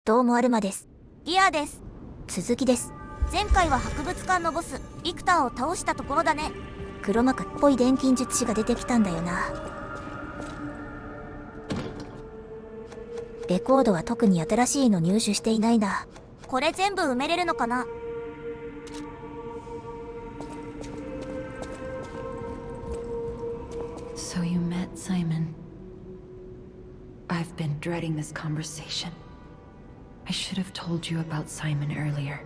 どうもアルマです。ディアです。続きです。前回は博物館のボスビクターを倒したところだね。黒幕っぽい錬金術師が出てきたんだよな。レコードは特に新しいの入手していないな。これ全部埋めれるのかな。So you met Simon. I've been dreading this conversation. I should have told you about Simon earlier.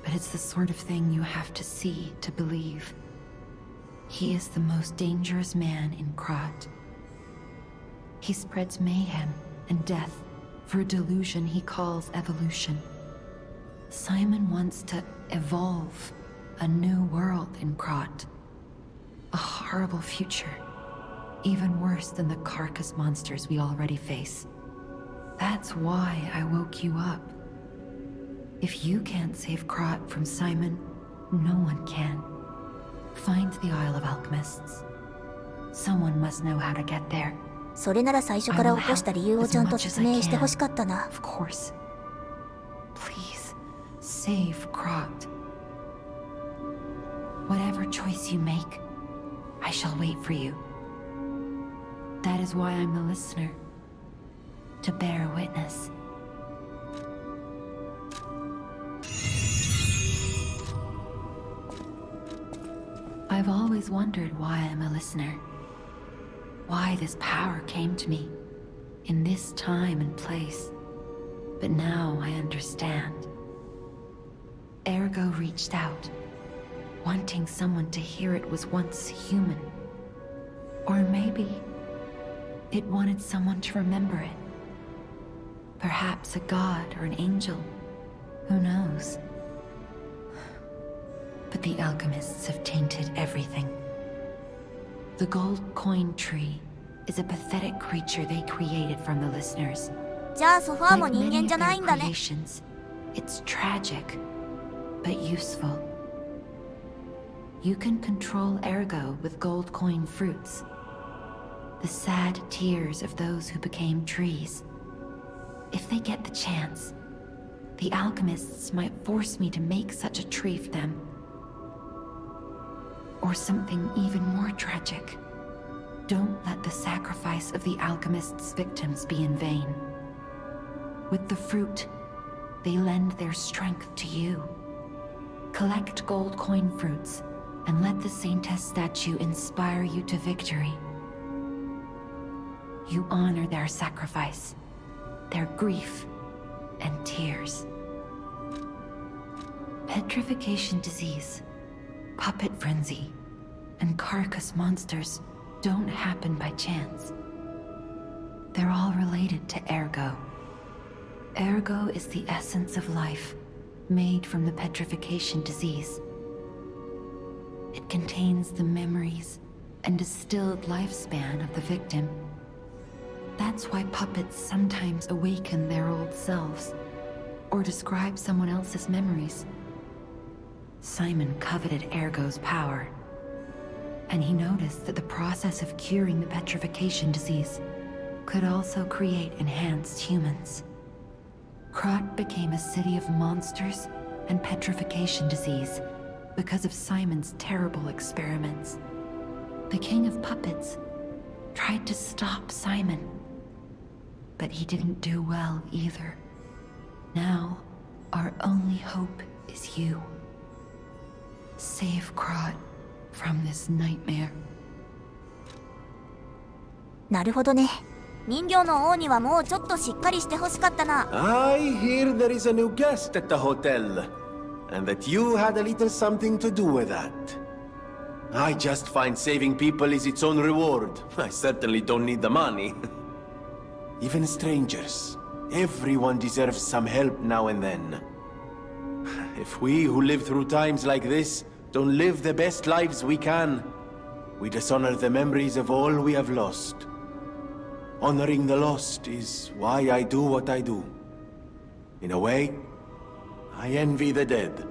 But it's the sort of thing you have to see to believe. He is the most dangerous man in Krat. He spreads mayhem and death for a delusion he calls evolution. Simon wants to evolve a new world in Krat. A horrible future, even worse than the carcass monsters we already face. That's why I woke you up. If you can't save Krat from Simon, no one can. Find the Isle of Alchemists. Someone must know how to get there. それなら最初から起こした理由をちゃんと説明してほしかったな。Of course. Please, save Krat. Whatever choice you make, I shall wait for you. That is why I'm a listener. To bear witness. I've always wondered why I'm a listener. Why this power came to me, in this time and place. But now I understand. Ergo reached out, wanting someone to hear it was once human. Or maybe it wanted someone to remember it. Perhaps a god or an angel. Who knows? But the alchemists have tainted everything. The gold coin tree is a pathetic creature they created from the listeners. じゃあソファーも Like 人 many 間 of じゃない their んだね。 creations, it's tragic, but useful. You can control Ergo with gold coin fruits. The sad tears of those who became trees. If they get the chance, the alchemists might force me to make such a tree for them. Or something even more tragic. Don't let the sacrifice of the alchemists' victims be in vain. With the fruit, they lend their strength to you. Collect gold coin fruits and let the Saintess statue inspire you to victory. You honor their sacrifice, their grief, and tears. Petrification disease, puppet frenzy, and carcass monsters don't happen by chance. They're all related to Ergo. Ergo is the essence of life, made from the petrification disease. It contains the memories and distilled lifespan of the victim. That's why puppets sometimes awaken their old selves, or describe someone else's memories. Simon coveted Ergo's power, and he noticed that the process of curing the petrification disease could also create enhanced humans. Krat became a city of monsters and petrification disease because of Simon's terrible experiments. The king of puppets tried to stop Simon, but he didn't do well either. Now, our only hope is you. Save Krat from this nightmare. なるほどね。人形の王にはもうちょっとしっかりしてほしかったな。I hear there is a new guest at the hotel, and that you had a little something to do with that. I just find saving people is its own reward. I certainly don't need the money. Even strangers, everyone deserves some help now and then. If we who live through times like this don't live the best lives we can, we dishonor the memories of all we have lost. Honoring the lost is why I do what I do. In a way, I envy the dead.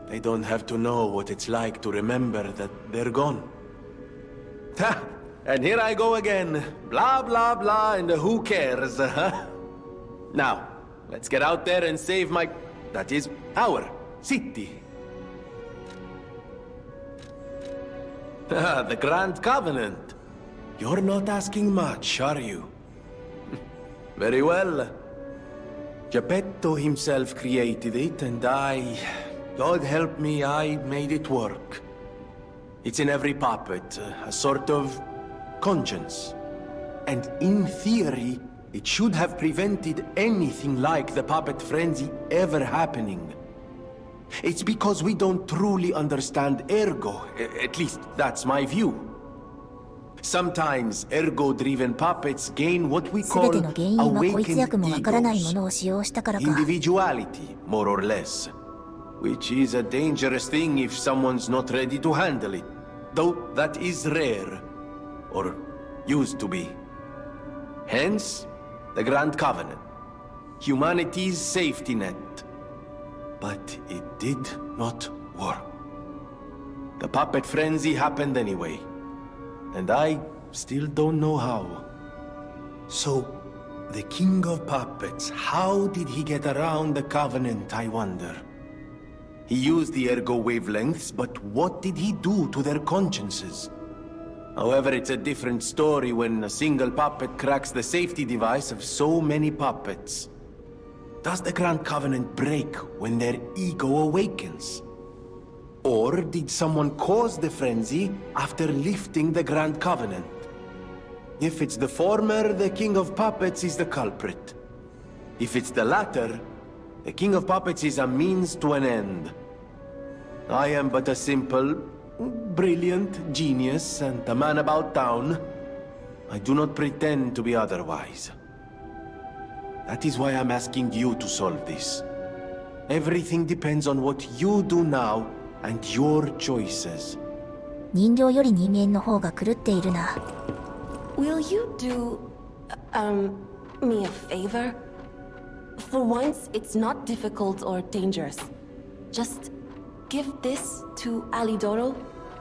They don't have to know what it's like to remember that they're gone. Ha! And here I go again. Blah, blah, blah, and who cares, huh? Now, let's get out there and save my... that is, our city. Ah, the Grand Covenant. You're not asking much, are you? Very well. Geppetto himself created it, and God help me, I made it work. It's in every puppet, a sort of conscience. And in theory, it should have prevented anything like the puppet frenzy ever happening. It's because we don't truly understand ergo, at least that's my view. Sometimes ergo-driven puppets gain what we す call べての原因はこいつ awakened 役もわからないも egos. のを使用したからか。 Individuality, more or less. Which is a dangerous thing if someone's not ready to handle it. Though that is rare. Or used to be. Hence, the Grand Covenant. Humanity's safety net. But it did not work. The puppet frenzy happened anyway. And I still don't know how. So, the King of Puppets, how did he get around the Covenant, I wonder? He used the ergo wavelengths, but what did he do to their consciences? However, it's a different story when a single puppet cracks the safety device of so many puppets. Does the Grand Covenant break when their ego awakens? Or did someone cause the frenzy after lifting the Grand Covenant? If it's the former, the King of Puppets is the culprit. If it's the latter, the King of Puppets is a means to an end. I am but a simple, brilliant genius and a man about town. I do not pretend to be otherwise. That is why I'm asking you to solve this. Everything depends on what you do now and your choices. 人形より人間の方が狂っているな。Will you do, me a favor? For once, it's not difficult or dangerous. Just give this to Alidoro.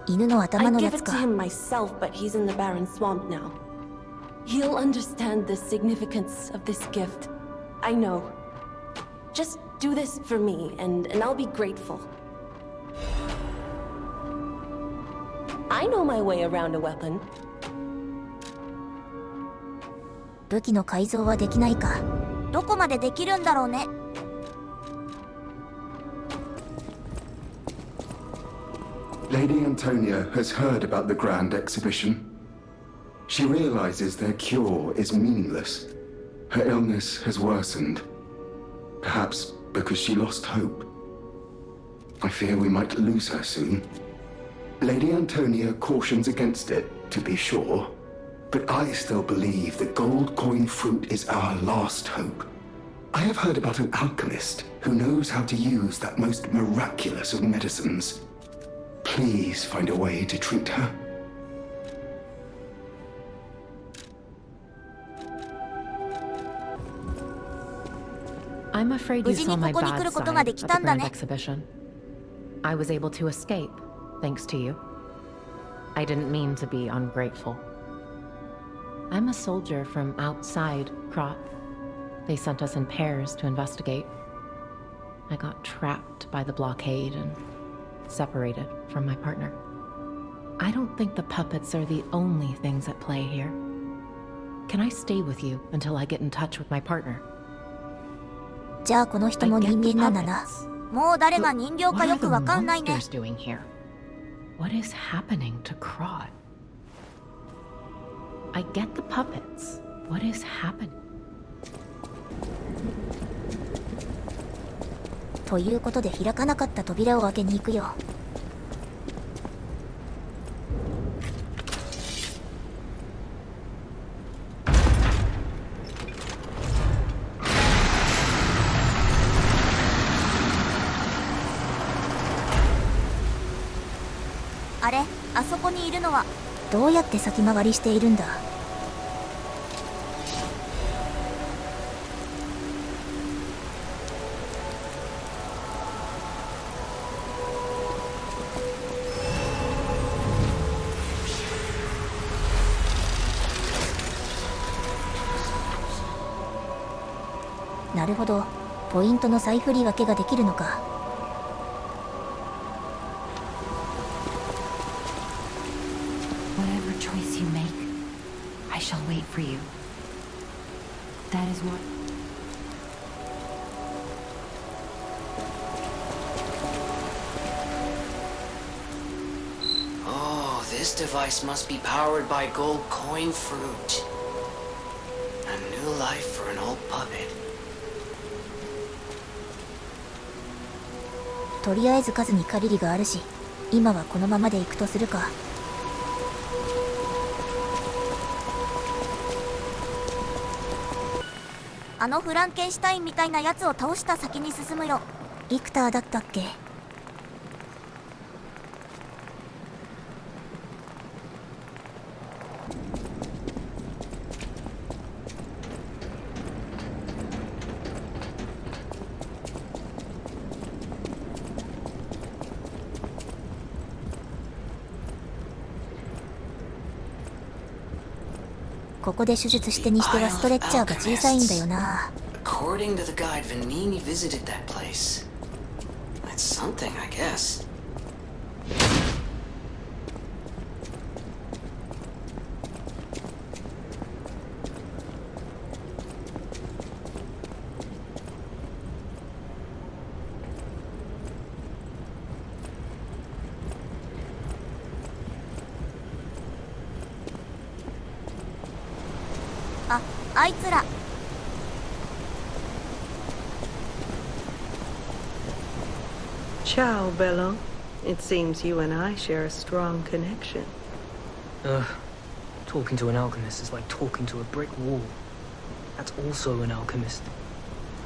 犬の頭 I'd の give やつ it to か。 him myself, but he's in the Barren Swamp now. He'll understand the significance of this gift. I know. Just do this for me, and I'll be grateful. I know my way around a weapon. 武器の改造はできないか。どこまでできるんだろうね。Lady Antonia has heard about the grand exhibition. She realizes their cure is meaningless. Her illness has worsened. Perhaps because she lost hope. I fear we might lose her soon. Lady Antonia cautions against it, to be sure. But I still believe the gold coin fruit is our last hope. I have heard about an alchemist who knows how to use that most miraculous of medicines. Please find a way to treat her. I'm afraid you saw my 無事にここに来 bad ることが side で at き the たんだ grand ね。 exhibition. I was able to escape, thanks to you. I didn't mean to be ungrateful. I'm a soldier from outside Krat. They sent us in pairs to investigate. I got trapped by the blockade and separated from my partner. I don't think the puppets are the only things at play here. Can I stay with you until I get in touch with my partner? じゃあこの人 I も get 人 the 間なんだな。 puppets. もう誰が人形 What か are よ the くわかんないね。 monsters doing here? What is happening to Krat? I get the puppets. What is happening? ということで開かなかった扉を開けに行くよ。あれ、あそこにいるのは。どうやって先回りしているんだ。なるほど、ポイントの再振り分けができるのか。Whatever choice you make, I shall wait for you. That is what... Oh, this device must be powered by gold coin fruit. A new life for an old puppet. とりあえず数に限りがあるし、今はこのままでいくとするか。あのフランケンシュタインみたいなやつを倒した先に進むよ。リクターだったっけ。ここで手術してにしてはストレッチャーが小さいんだよな。According to the guide, Vanini visited that place. That's something, I guess. あ、あいつら。Ciao, Bello. It seems you and I share a strong connection. Talking to an alchemist is like talking to a brick wall. That's also an alchemist.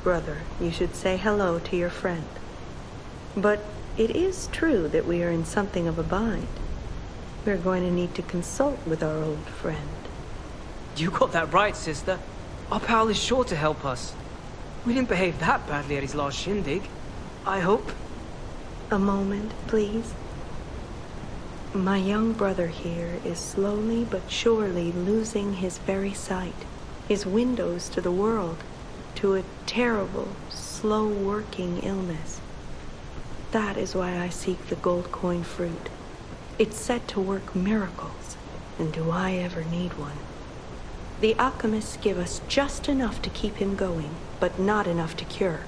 Brother, you should say hello to your friend. But it is true that we are in something of a bind. We're going to need to consult with our old friend. You got that right, sister. Our pal is sure to help us. We didn't behave that badly at his last shindig. I hope. A moment, please. My young brother here is slowly but surely losing his very sight, his windows to the world, to a terrible, slow-working illness. That is why I seek the gold coin fruit. It's said to work miracles, and do I ever need one? The alchemists give us just enough to keep him going, but not enough to cure,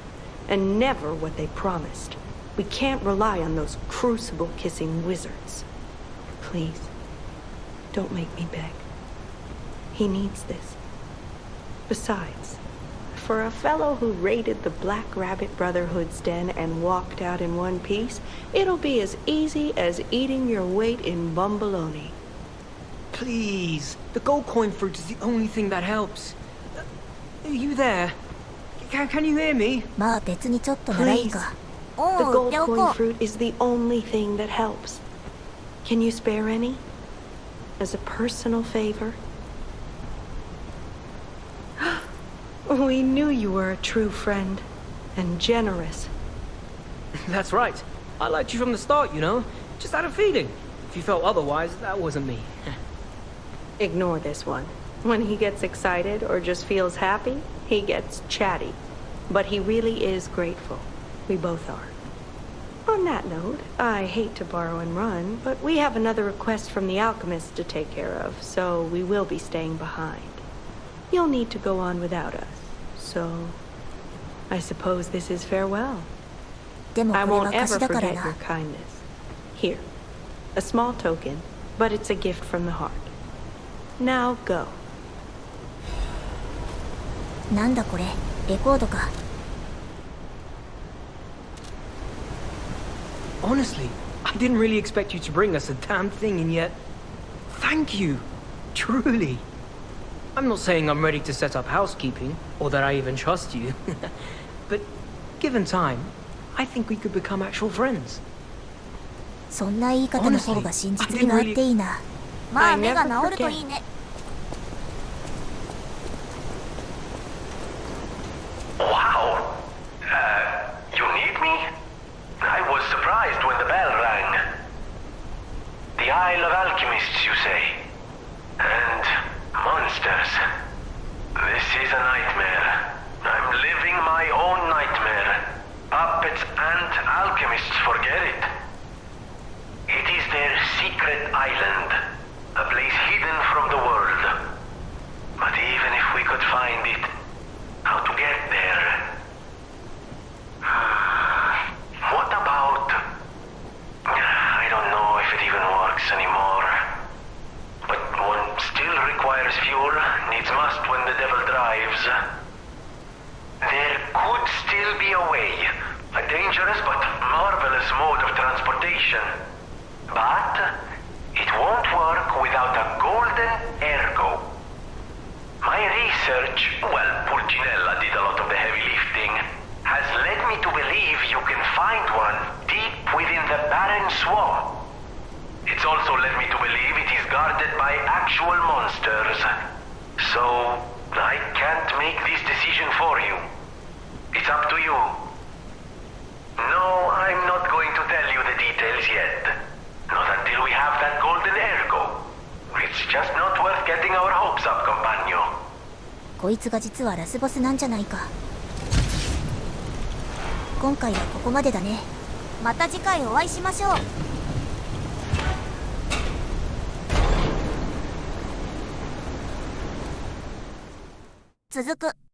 and never what they promised. We can't rely on those crucible-kissing wizards. Please, don't make me beg. He needs this. Besides, for a fellow who raided the Black Rabbit Brotherhood's den and walked out in one piece, it'll be as easy as eating your weight in bumbaloni. Please. The gold coin fruit is the only thing that helps. Are you there? Can you hear me? まあ別にちょっとならいいか。 The おう、売 gold っておこ coin う。 fruit is the only thing that helps. Can you spare any? As a personal favor? We knew you were a true friend, and generous. That's right. I liked you from the start, you know. Just had a feeling. If you felt otherwise, that wasn't me. Ignore this one. When he gets excited or just feels happy, he gets chatty. But he really is grateful. We both are. On that note, I hate to borrow and run, but we have another request from the alchemist to take care of, so we will be staying behind. You'll need to go on without us, so I suppose this is farewell. でも I これは won't 貸し ever だから forget な。 your kindness. Here, a small token, but it's a gift from the heart. Now go. なんだこれ、レコードか。 Honestly, I didn't really expect you to bring us a damn thing, and yet... Thank you. Truly. I'm not saying I'm ready to set up housekeeping, or that I even trust you. But given time, I think we could become actual friends. そんな言い方の方が真実味があっていいな。まあ目が治るといいね。 Wow! You need me? I was surprised when the bell rang. The Isle of Alchemists, you say? And monsters. This is a nightmare. I'm living my dangerous but marvelous mode of transportation. But it won't work without a golden ergo. My research, well, Pulcinella did a lot of the heavy lifting, has led me to believe you can find one deep within the barren swamp. It's also led me to believe it is guarded by actual monsters. So, I can't make this decision for you. It's up to you. No, I'm not going to tell you the details yet. Not until we have that golden ergo. It's just not worth getting our hopes up, compagno. こいつが実はラスボスなんじゃないか。今回はここまでだね。また次回お会いしましょう。続く。